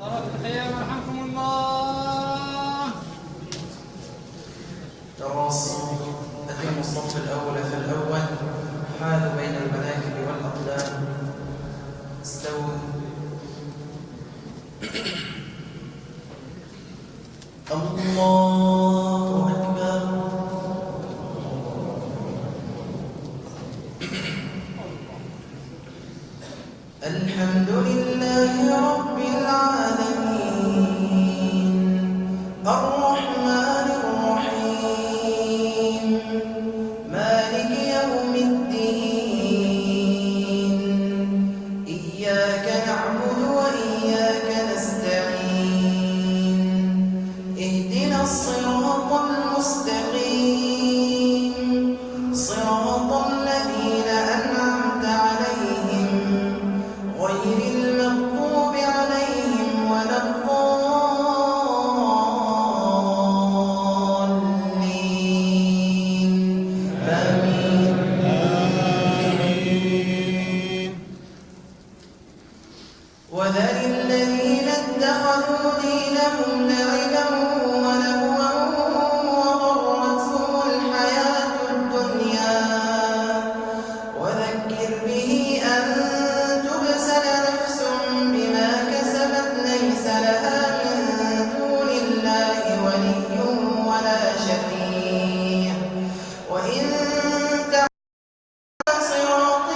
يرحمكم الله. تراصوا أتموا الصف الأول فالأول، حالوا بين المناكب والأقدام، استووا. الله أكبر. الحمد لله رب العالمين، الرحمن الرحيم، مالك يوم الدين، إياك نعبد وإياك نستعين، اهدنا الصراط المستقيم، صراط الذين أنعمت عليهم غير المغضوب عليهم ولا الضالين. آمين. وذر الذين اتخذوا دينهم لعبا ولهوا وغرتهم الحياة الدنيا، وذكر به أن تبسل نفس بما كسبت ليس لها من دون الله ولي ولا شفيع، وإن تعلم صراط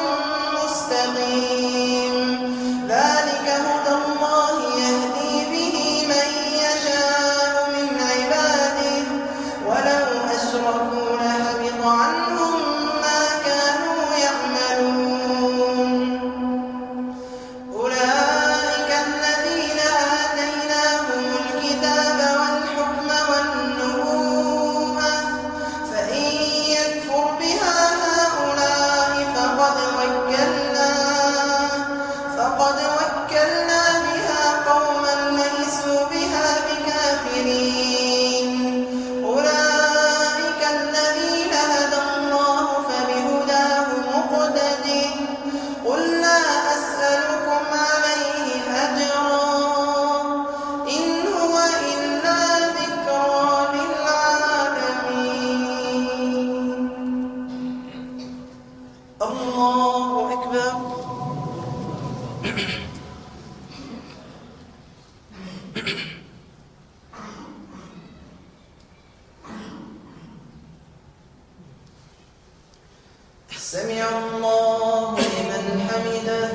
مستقيم، ذلك هدى الله يهدي به من يشاء من عباده، ولو أشركوا لحبط عنهم ما كانوا يعملون. أولئك الذين آتيناهم الكتاب والحكم والنبوءة، فإن يكفر بها هؤلاء فقد وكلنا بها قوما ليسوا بها بكافرين. أولئك الذين هدى الله فبهداه مقتده، قل لا أسألكم عليه أجرا، إن هو إلا ذكرى للعالمين. الله أكبر. سمع الله لمن حمده.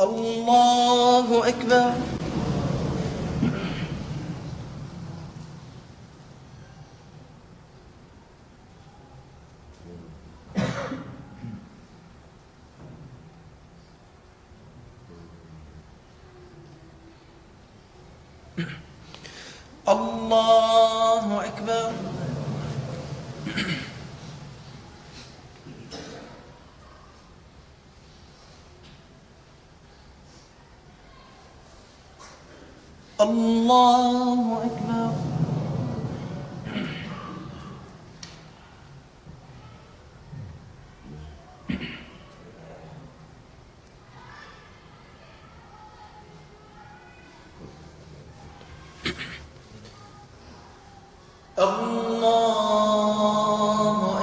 الله أكبر. الله أكبر. الله أكبر. الله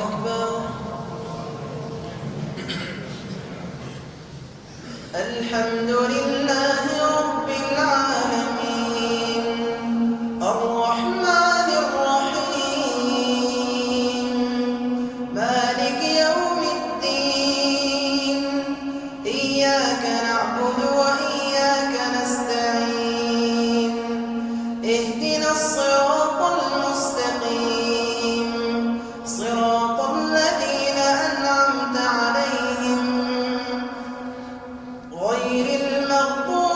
أكبر. الحمد لله رب العالمين، الرحمن الرحيم، مالك يوم الدين، إياك نعبد وإياك نستعين، اهدنا الصراط المستقيم، صراط الذين أنعمت عليهم غير المغضوب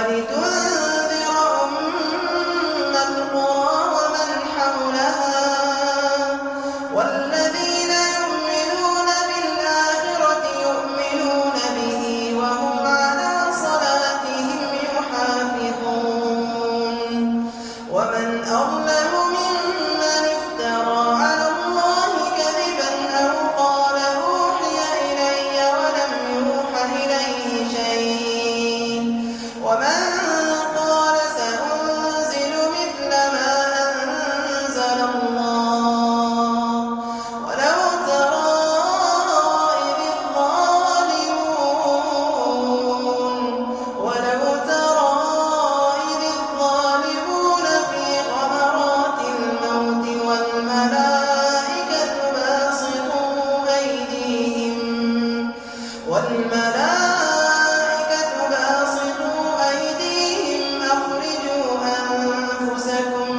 ولتنذر أم القرى ومن حولها والذين يؤمنون بالآخرة يؤمنون به وهم على صلاتهم يحافظون ومن أظلم ممن افترى على الله كذبا أو قال أوحي إلي ولم يوح إليه شيء ومن قال سأنزل مثل ما أنزل الله ولو ترى إذ الظالمون في غمرات الموت والملائكة باسطوا أيديهم أخرجوا أنفسكم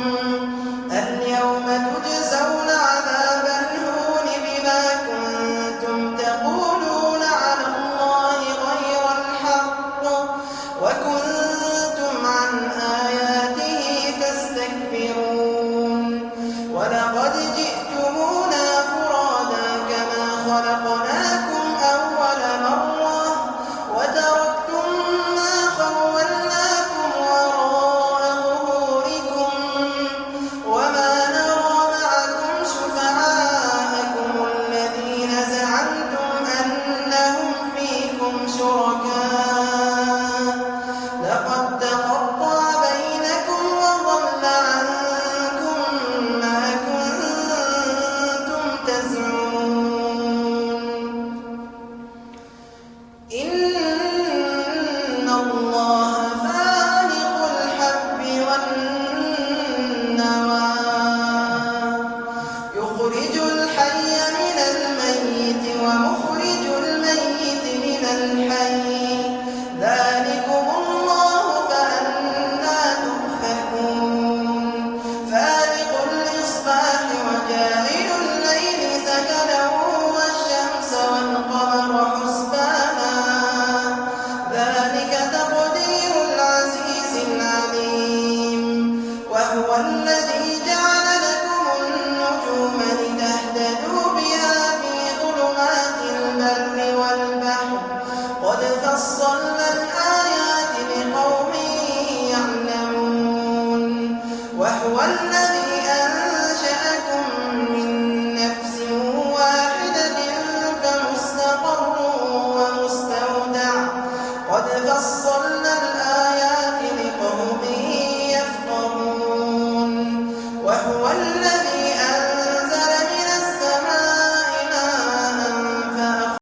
اليوم تجزون عذاب الهون بما كنتم تقولون على الله غير الحق وكنتم عن